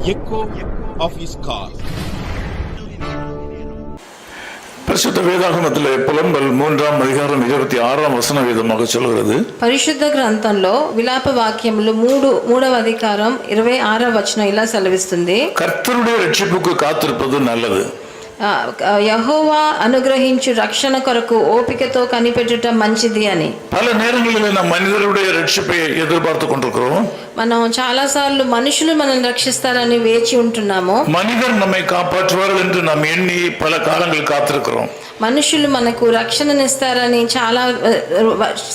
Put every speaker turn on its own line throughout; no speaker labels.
echo of his call.
பரிசுத்த வேதாகமத்திலே புலம்பல் 3ஆம் அதிகாரம் 26ஆம் வசன விதமாக சொல்கிறது.
పరిశుద్ధ గ్రంథంలో విలాప వాక్యములు 3వ అధికారం 26వ వచనం ఇలా సెలవిస్తుంది.
కర్తరుடைய రక్షిపుకు కాத்திருப்பது நல்லது.
యెహోవా అనుగ్రహించు రక్షణ కొరకు ఓపికతో కనిపెట్టుట మంచిది అని.
பல நேரங்களில் நாம் மனிதருடைய ரட்சிப்பை எதிர்பார்த்து கொண்டிருக்கிறோம்.
మనం చాలా సార్లు మనుషులు మనల్ని రక్షిస్తారని వేచి ఉంటున్నాము.
மனிதர் நம்மை காப்பாற்றுவார்கள் என்று நாம் எண்ணி பல காலங்கள் காத்திருக்கிறோம்.
మనుషులు మనకు రక్షణనిస్తారని చాలా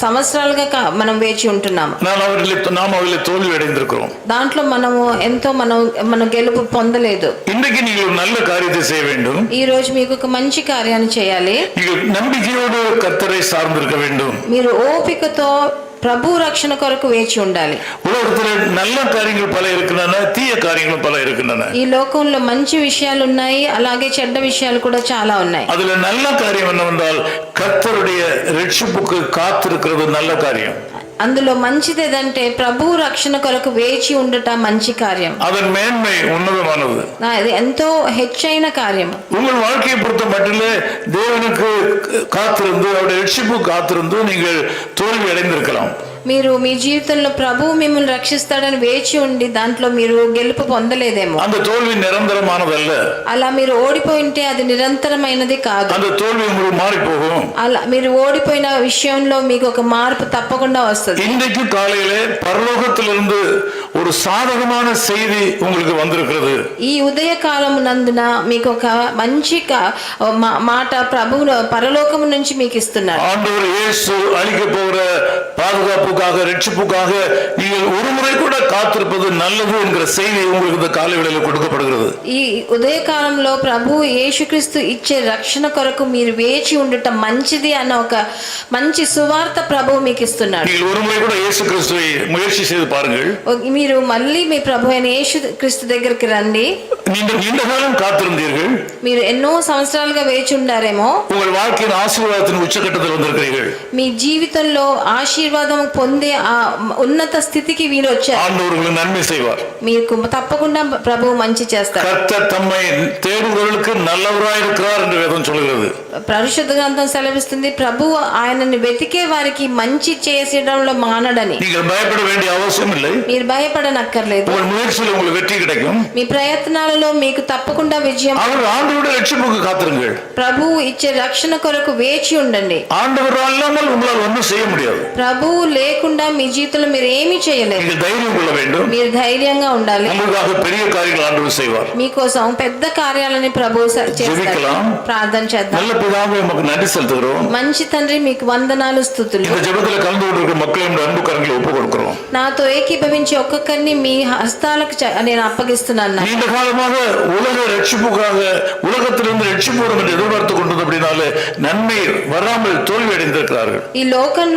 సంవత్సరాలుగా మనం వేచి ఉంటున్నాము.
நாம் அவர்களை தோல்வி அடைந்திருக்கிறோம்.
దాంట్లో మనం గెలుపు పొందలేదు.
இன்றைக்கு நீங்கள் நல்ல காரியத்தை செய்ய வேண்டும்.
ఈ రోజు మీకు ఒక మంచి కార్యాన్ని చేయాలి.
நீங்கள் நம்பிக்கையோடு கர்த்தரை சார்ந்திருக்க வேண்டும்.
మీరు ఓపికతో ప్రభు రక్షణ కొరకు వేచి ఉండాలి.
உலகத்தில் நல்ல காரியங்கள் பல இருக்கின்றன, தீய காரியங்கள் பல இருக்கின்றன.
ఈ లోకంలో మంచి విషయాలు ఉన్నాయి, అలాగే చెడ్డ విషయాలు కూడా చాలా ఉన్నాయి.
அதுல நல்ல காரியம் என்னவென்றால் கர்த்தருடைய ரட்சிப்புக்கு காத்திருக்கிறது நல்ல காரியம்.
అందులో మంచిది ఏదంటే ప్రభు రక్షణ కొరకు వేచి ఉండట మంచి కార్యం.
அதன் மேன்மை உன்னதமானது.
అది ఎంతో హెచ్చైన కార్యం.
உங்கள் வாழ்க்கையை பொறுத்த மட்டிலே தேவனுக்கு காத்திருந்து அவருடைய ரட்சிப்பு காத்திருந்து நீங்கள் தோல்வி அடைந்திருக்கலாம்.
మీరు మీ జీవితంలో ప్రభువు మిమ్మల్ని రక్షిస్తాడని వేచి ఉండి దాంట్లో మీరు గెలుపు పొందలేదేమో.
அந்த தோல்வி நிரந்தரமானதல்ல.
అలా మీరు ఓడిపోయింటే అది నిరంతరమైనది కాదు.
அந்த தோல்வி உங்களுக்கு மாறி போகும்.
అలా మీరు ఓడిపోయిన విషయంలో మీకు ఒక మార్పు తప్పకుండా వస్తుంది.
இன்றைக்கு காலையிலே பரலோகத்திலிருந்து ஒரு சாதகமான செய்தி உங்களுக்கு வந்திருக்கிறது.
ఈ ఉదయ కాలము నందున మీకు ఒక మంచి మాట ప్రభువు పరలోకము నుంచి మీకు ఇస్తున్నారు.
ஆண்டவர் இயேசு அளிக்க போகிற பாதுகாப்புக்காக ரட்சிப்புக்காக நீங்கள் ஒரு முறை கூட காத்திருப்பது நல்லது என்கிற செய்தி உங்களுக்கு இந்த காலை வேளையில் கொடுக்கப்படுகிறது.
ఈ ఉదయ కాలంలో ప్రభు యేసుక్రీస్తు ఇచ్చే రక్షణ కొరకు మీరు వేచి ఉండటం మంచిది అన్న ఒక మంచి సువార్త ప్రభువు మీకు ఇస్తున్నాడు.
நீங்கள் ஒரு முறை கூட இயேசுகிறிஸ்துவை முயற்சி செய்து பாருங்கள்.
మీరు మళ్ళీ మీ ప్రభు అయిన యేసుక్రీస్తు దగ్గరికి రండి.
நீங்கள் நீண்ட காலம் காத்திருந்தீர்கள்.
మీరు ఎన్నో సంవత్సరాలుగా వేచి ఉండారేమో.
உங்கள் வாழ்க்கையின் ஆசீர்வாதத்தின் உச்சகட்டத்தில் வந்திருக்கிறீர்கள்.
మీ జీవితంలో ఆశీర్వాదం పొందే ఆ ఉన్నత స్థితికి మీరు వచ్చారు.
ஆண்டவர் உங்களுக்கு நன்மை செய்வார்.
మీకు తప్పకుండా ప్రభువు మంచి చేస్తారు.
கர்த்தர் தம்மை தேடுகிறவர்களுக்கு நல்லவராய் இருக்கிறார் என்று வேதம் சொல்கிறது.
పరిశుద్ధ గ్రంథం సెలవిస్తుంది ప్రభువు ఆయనని వెతికే వారికి మంచి చేసేయడంలో మానడని.
நீங்கள் பயப்பட வேண்டிய அவசியம் இல்லை.
మీరు భయపడనక్కర్లేదు.
உங்கள் முயற்சியில் உங்களுக்கு வெற்றி கிடைக்கும்.
మీ ప్రయత్నాలలో మీకు తప్పకుండా విజయం.
அவர் ஆண்டவருடைய ரட்சிப்புக்கு காத்திருங்கள்.
ప్రభువు ఇచ్చే రక్షణ కొరకు వేచి ఉండండి.
ஆண்டவர் அல்லாமல் உங்களால் ஒன்றும் செய்ய முடியாது.
ప్రభువు లేకుండా మీ జీవితంలో మీరు ఏమీ చేయలేరు.
நீங்கள் தைரியம் கொள்ள வேண்டும்.
మీరు ధైర్యంగా ఉండాలి.
உங்களுக்காக பெரிய காரியங்கள் ஆண்டவர் செய்வார்.
మీకోసం పెద్ద కార్యాలని ప్రభువు చేస్తారు. ప్రార్థన చేద్దాం.
நல்ல பிதாவே உமக்கு நன்றி செலுத்துகிறோம்.
మంచి తండ్రి మీకు వందనాలు స్తుతులు.
இந்த ஜெபத்தில் கலந்து கொண்டிருக்கிற மக்களையும் அன்பு கரங்களை ஒப்புக் கொடுக்கிறோம்.
నాతో ఏకీభవించి ఒక్కొక్కరిని మీ హస్తాలకు నేను అప్పగిస్తున్నాను.
நீண்ட காலமாக உலக ரட்சிப்புக்காக உலகத்திலிருந்து ரட்சிப்பு வரும் என்று எதிர்பார்த்து கொண்டது அப்படினாலே நன்மை வராமல் தோல்வி அடைந்திருக்கிறார்கள்.
ఈ లోకం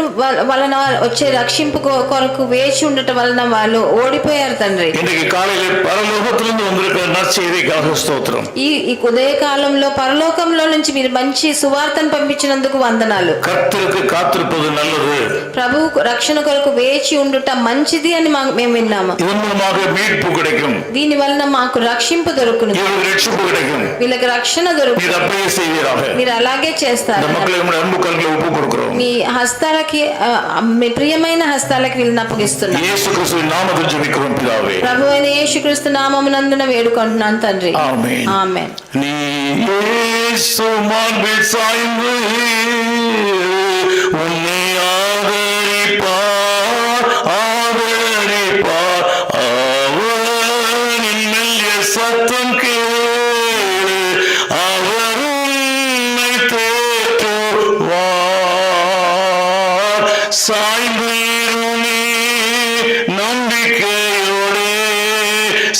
వలన వచ్చే రక్షింపు కొరకు వేచి ఉండటం వలన వాళ్ళు ఓడిపోయారు తండ్రి.
இன்றைக்கு காலையிலே பரலோகத்திலிருந்து வந்திருக்கிற நற்செய்திக்காக ஸ்தோத்திரம்.
ఈ ఉదయ కాలంలో పరలోకంలో నుంచి మీరు మంచి సువార్తను పంపించినందుకు వందనాలు.
கர்த்தருக்கு காத்திருப்பது நல்லது.
ప్రభు రక్షణ కొరకు వేచి ఉండుట మంచిది అని మేము విన్నాము.
இதன் மூலமாக மீட்பு கிடைக்கும்.
దీని వలన మాకు రక్షింపు దొరుకును.
இவர்களுக்கு ரட்சிப்பு கிடைக்கும்.
వీళ్ళకి రక్షణ దొరుకును.
நீர் அப்படியே செய்வீராக.
మీరు అలాగే చేస్తారు.
இந்த மக்களை உம்முடைய அன்பு கரங்களை ஒப்புக் கொடுக்கிறோம்.
మీ హస్తాలకి మీ ప్రియమైన హస్తాలకి వీళ్ళని అప్పగిస్తున్నాను.
இயேசு கிறிஸ்துவின் நாமத்தில் ஜெபிக்கிறோம் பிதாவே.
ప్రభువైన యేసుక్రీస్తు నామమునందున వేడుకుంటున్నాను తండ్రి.
ஆமென்.
ఆమేన్.
நீ இயேசு மார்பில் சாய்ந்து உன்னை ஆதரிப்பார் அவரின் மெல்லிய சத்தம் கேளு அவர் உன்னை தேற்றுவார். சாய்ந்து நீ நம்பிக்கையோடு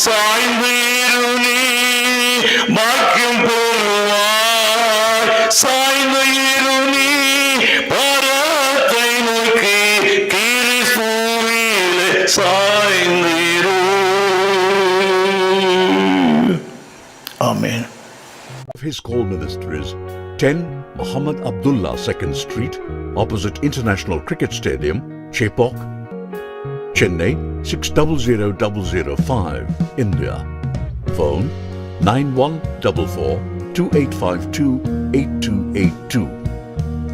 சாய்ந்து நீ பாக்கியம் பெறுவார். சாய்ந்து நீ பரத்தை நோக்கி கிறிஸ்துவிலே சாய்ந்து. Amen.
His call ministries 10 Muhammad Abdullah 2nd Street, opposite International Cricket Stadium, Chepauk, Chennai 600005, India. Phone 9144-2852-8282.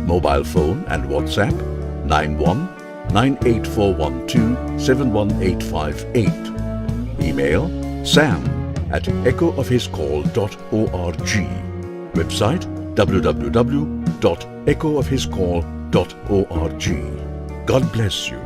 Mobile phone and WhatsApp 919841271858. Email sam@echoofhiscall.org. Website www.echoofhiscall.org. God bless you.